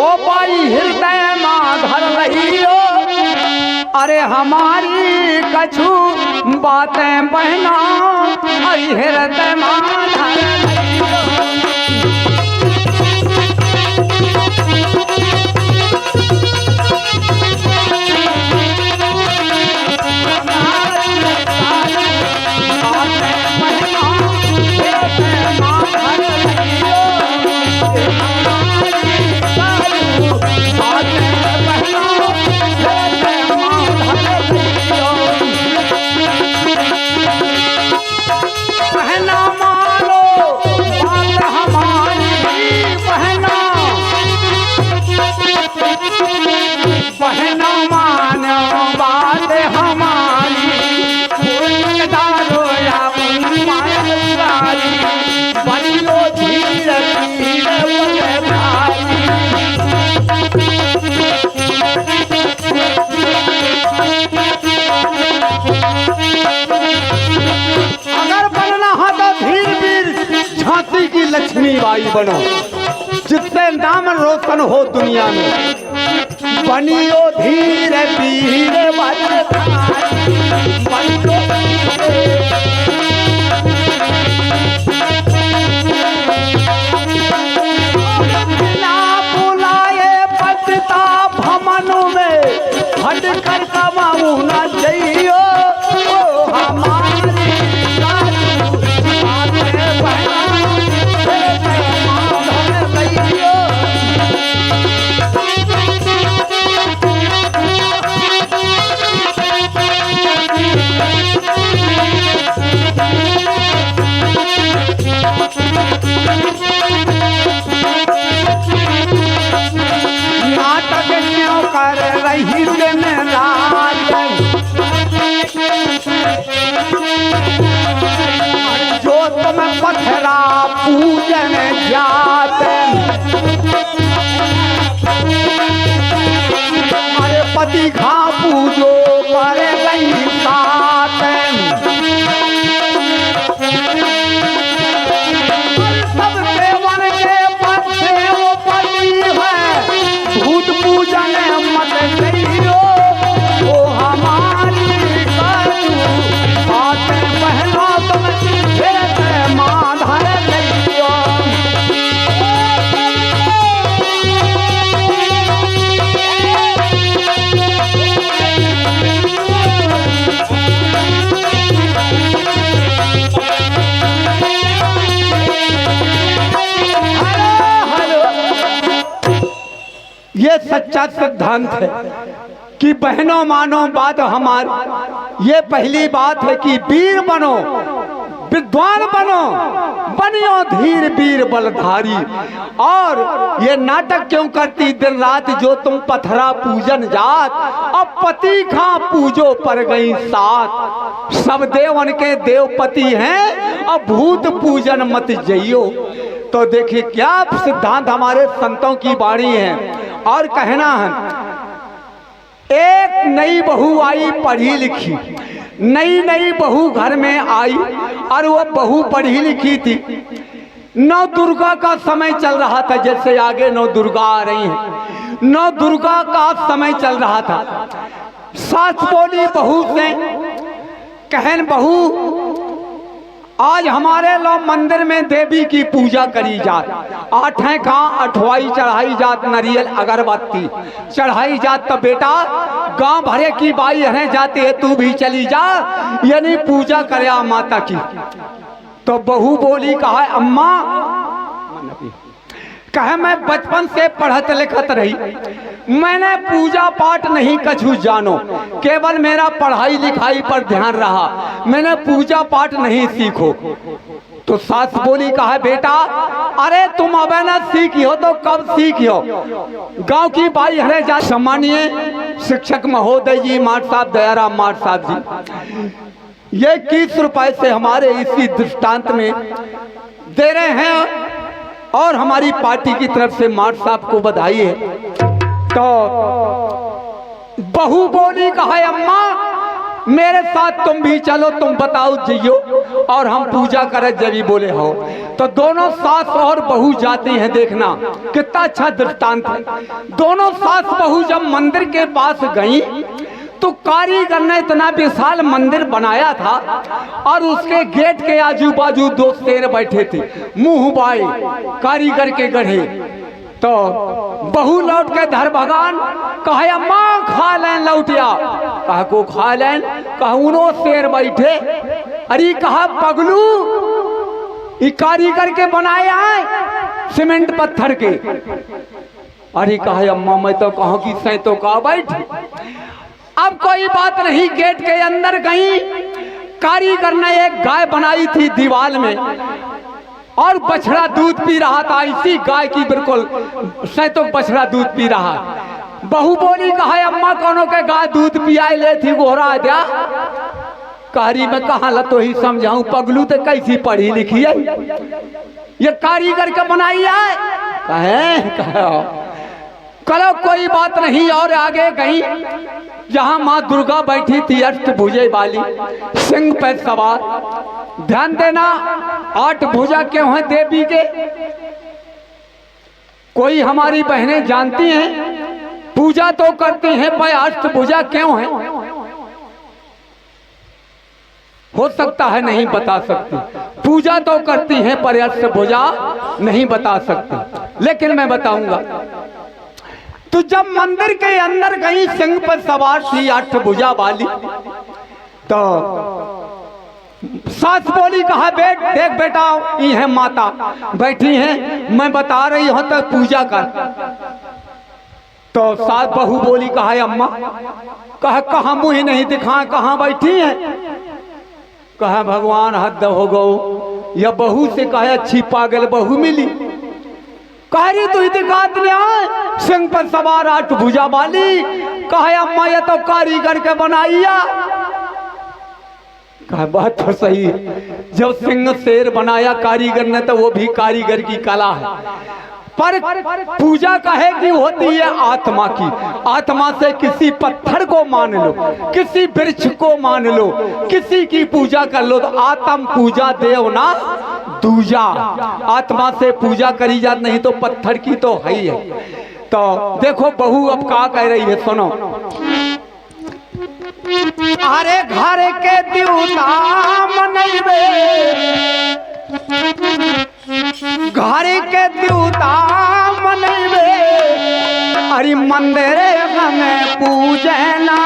O by हृदय माँ धर रहियो, अरे हमारी कछु बातें बहना, अरे हृदय माँ धर रहियो। लक्ष्मी बाई बनो, जिससे नाम रोशन हो दुनिया में, बनियो धीर वीर बुलाए पतिता भमन में हट कर कमाऊ न चाहिए। नाटक क्यों कर रही दिन रात, जो तुम पथरा पूजन जाते, अरे पति खा पूजो कर रही साथ, सब देवन के पद से वो पति है, भूत पूजन मत करियो। ओ हमारी बातें बहनों तुम फिर मां धर लियो। ये सच्चा सिद्धांत है कि बहनों मानो बात हमारी। ये पहली बात है कि वीर बनो, विद्वान बनो, बनियो धीर वीर बलधारी। और ये नाटक क्यों करती दिन रात, जो तुम पथरा पूजन जात, अब पति खा पूजो पर गई साथ। सब देवन के देवपति हैं, अब भूत पूजन मत जइयो। तो देखिए क्या सिद्धांत हमारे संतों की वाणी है। और कहना है, एक नई बहू आई पढ़ी लिखी, नई बहू घर में आई, और वो बहू पढ़ी लिखी थी। नौ दुर्गा का समय चल रहा था, जैसे आगे नौ दुर्गा आ रही हैं, नौ दुर्गा का समय चल रहा था। सास बोली बहू से, कहन बहू आज हमारे लोग मंदिर में देवी की पूजा करी जात, आठें का अठवाई चढ़ाई जात, नारियल अगरबत्ती चढ़ाई जात। तो बेटा गांव भरे की बाई रहने जाती है, तू भी चली जा, यानी पूजा करे माता की। तो बहू बोली, कहा अम्मा, कहे मैं बचपन से पढ़त लिखत रही, मैंने पूजा पाठ नहीं कछु जानो, केवल मेरा पढ़ाई लिखाई पर ध्यान रहा, मैंने पूजा पाठ नहीं सीखो। तो सास बोली, कहा बेटा अरे तुम अब ना सीखी हो तो कब सीखी हो। गांव की बाई हरे जा, सम्मानीय शिक्षक महोदय जी माठ साहब, दयाराम माठ साहब जी, ये 21 रुपए से हमारे इसी दृष्टांत में दे रहे हैं, और हमारी पार्टी की तरफ से माठ साहब को बधाई है। तो बहू बोली, कहा अम्मा मेरे साथ तुम भी चलो, तुम बताओ जियो और हम पूजा करें। जब ही बोले हो तो दोनों सास और बहू जाती हैं। देखना कितना अच्छा दृष्टांत है। दोनों सास बहू जब मंदिर के पास गई तो कारीगर ने इतना विशाल मंदिर बनाया था और उसके गेट के आजू बाजू 2 शेर बैठे थे, मुंह बाए कारीगर के गढ़े। तो बहू लौट के धर भगवान कहे अम्मा खा लें लौटिया। कहा को खा लें? कहा उनो शेर बैठे। अरे कहा पगलू ये कारीगर के बनाए आए सीमेंट पत्थर के। अरे कहा अम्मा मैं तो कहूँ कि सै तो का बैठ। अब कोई बात नहीं, गेट के अंदर गई। कारीगर ने एक गाय बनाई थी दीवार में और बछड़ा दूध पी रहा था, इसी गाय की बिल्कुल सैतो बछड़ा दूध पी रहा। बहू बोली कहा अम्मा कौनों के गाय दूध पियाई ले थी गोरा दिया। कारी में कहा ला तो ही समझाऊं, पगलू तो कैसी पढ़ी लिखी है, ये कारीगर का बनाई है। कहे कलो कोई बात नहीं। और आगे गई जहां माँ दुर्गा बैठी थी अष्टभुजे वाली, सिंह पे सवार। ध्यान देना 8 भुजा क्यों है देवी के? कोई हमारी बहनें जानती हैं, पूजा तो करती हैं पर अष्टभुजा क्यों है? हो सकता है नहीं बता सकती, पूजा तो करती हैं पर अष्टभुजा नहीं बता सकती, लेकिन मैं बताऊंगा। तो जब मंदिर के अंदर गई सिंह पर सवार थी 8 भुजा वाली, तो सास बोली कहा देख बेटा ये है माता बैठी हैं, मैं बता रही हूं तो पूजा कर। तो सास बहू बोली कहा अम्मा। कहा मुंह नहीं दिखा, कहाँ बैठी है? कहा भगवान हद हो गो, या बहू से कहा अच्छी पागल बहू मिली। कह रही तू दिखात नहीं सिंह पर सवार 8 भुजा वाली। कहा अम्मा ये तो कारीगर के बनाइया। कहा बात तो सही है, जब सिंह शेर बनाया कारीगर ने तो वो भी कारीगर की कला है, पर पूजा कहे की होती है आत्मा की। आत्मा से किसी पत्थर को मान लो, किसी वृक्ष को मान लो, किसी की पूजा कर लो तो आत्म पूजा देव ना दूजा। आत्मा से पूजा करी जात, नहीं तो पत्थर की तो है ही है। तो देखो बहू अब क्या कह रही है, सुनो। अरे घर के देवता मनैबे, घर के देवता मनैबे, अरे मंदिर में पूजे ना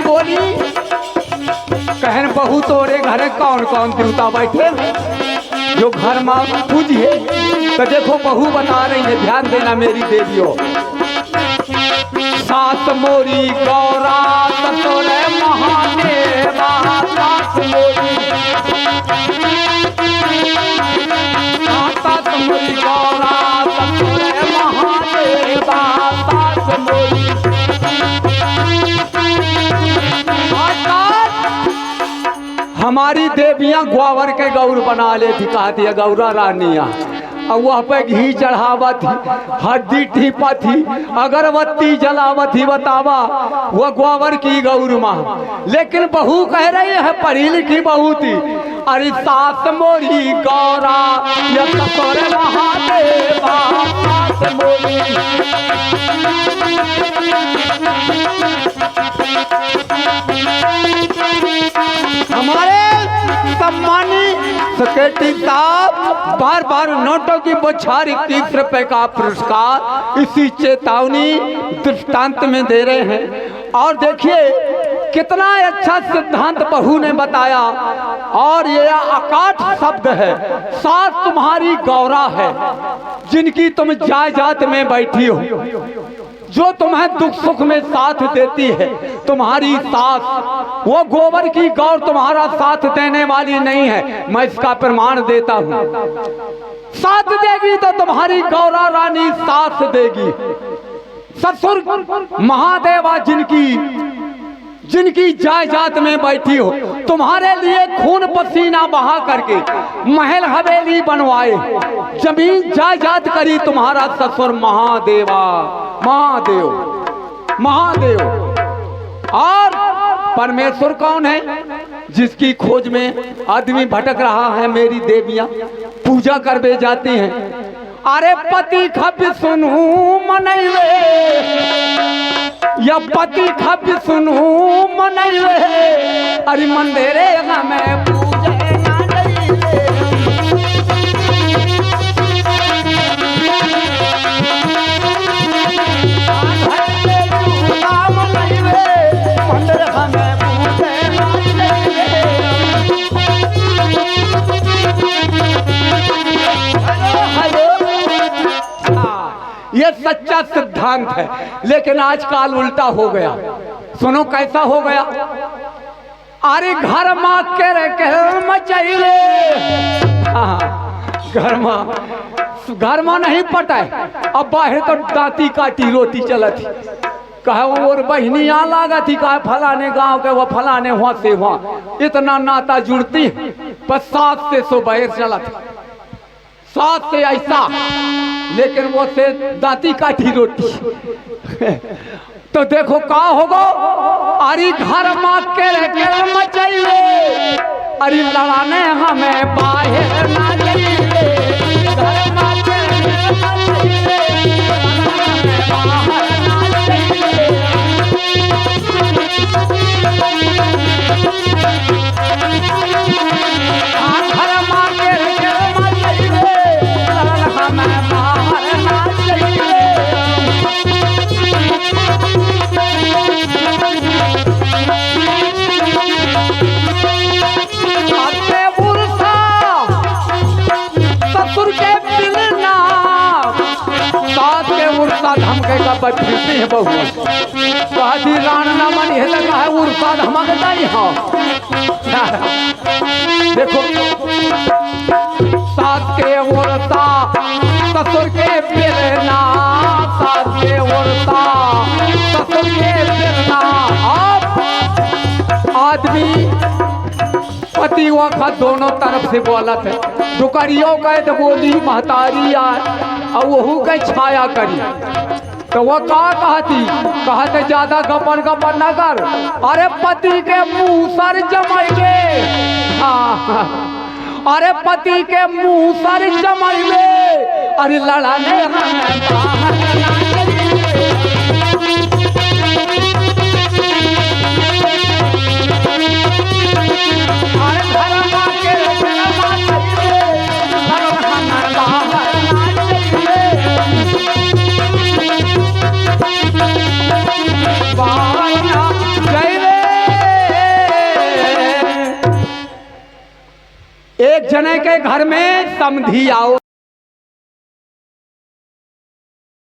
बोली कहन बहू तोरे घरे कौन कौन देवता बैठे जो घर में पूजिए। तो देखो बहू बता रही है, ध्यान देना मेरी देवियों। सास मोरी गौरा ससुरे महादेवा, सास मोरी गौरा ससुरे महादेवा, सास मोरी। हमारी देवियां ग्वावर के गौर बना लेती, कहती है गौरा रानिया। और वह पे घी चढ़ावा थी, हड्डी ठीपा थी, अगरबत्ती जलावा थी, बतावा वह ग्वावर की गौर माँ। लेकिन बहू कह रही है पढ़ी लिखी बहू थी। अरे सास मोरी गौरा या ससुर महादेवा, सास मोरी। हमारे सम्मानी सेक्रेटरी साहब बार बार नोटों की बौछार 31 रुपए का पुरस्कार इसी चेतावनी दृष्टांत में दे रहे हैं। और देखिए कितना अच्छा सिद्धांत बहू ने बताया। और ये अकाट शब्द है, सास तुम्हारी गौरा है जिनकी तुम जायजात में बैठी हो, जो तुम्हें दुख सुख में साथ देती है। तुम्हारी सास वो गोबर की गौर तुम्हारा साथ देने वाली नहीं है, मैं इसका प्रमाण देता हूँ। साथ देगी तो तुम्हारी गौरा रानी साथ देगी। ससुर महादेवा जिनकी जायजात में बैठी हो, तुम्हारे लिए खून पसीना बहा करके महल हवेली बनवाए, जमीन जायजात करी तुम्हारा ससुर महादेव। और परमेश्वर कौन है? जिसकी खोज में आदमी भटक रहा है। मेरी देवियां पूजा करवे जाती हैं। अरे पति खप सुनू मनैवे, या पति खप सुनू मनैवे, अरे मंदिरे हमें पूजे ना डरिवे। मंदिर हमें पूजे ना ये सच्चा सिद्धांत है। लेकिन आजकल उल्टा हो गया। सुनो कैसा हो गया। अरे घर माँ के मचाइले, घर माँ नहीं पटाए। अब बाहर तो दांती काटी रोटी चलती, कहे और बहनी यहाँ लागा थी, कहे फलाने गांव के वो फलाने वहां से वहां इतना नाता जुड़ती। पर सात से सो बाहर चला था, सात से ऐसा, लेकिन वो से दांती काटी रोटी। तो देखो का होगो। अरे घर माँ के मचाइले, अरे लड़ाने हमें बाहर ना जाइए। घर माँ के मचाइले, बाहर ना जाइए। घर माँ के मचाइले, हमें बाहर ना जाइए। धमके का फिरते हैं बहू, कहती रान ना मनी है लगा है उर्सा धमक नहीं। हाँ देखो, सास के उर्सा ससुर के बिरना, सास के उर्सा ससुर के बिरना। अब आदमी पति वक्त दोनों तरफ से बोलत है। दुकरियों का तो बोली महतारी आए और वहू के छाया करी। तो वो का कहते ज्यादा गपन गपन न कर। अरे पति के मुंह सर जमाइले, अरे पति के मुंह सर जमाइले, अरे लड़ाने हमें बाहर ना जाइए। अरे घर माँ के एक जने के घर में समधी आओ।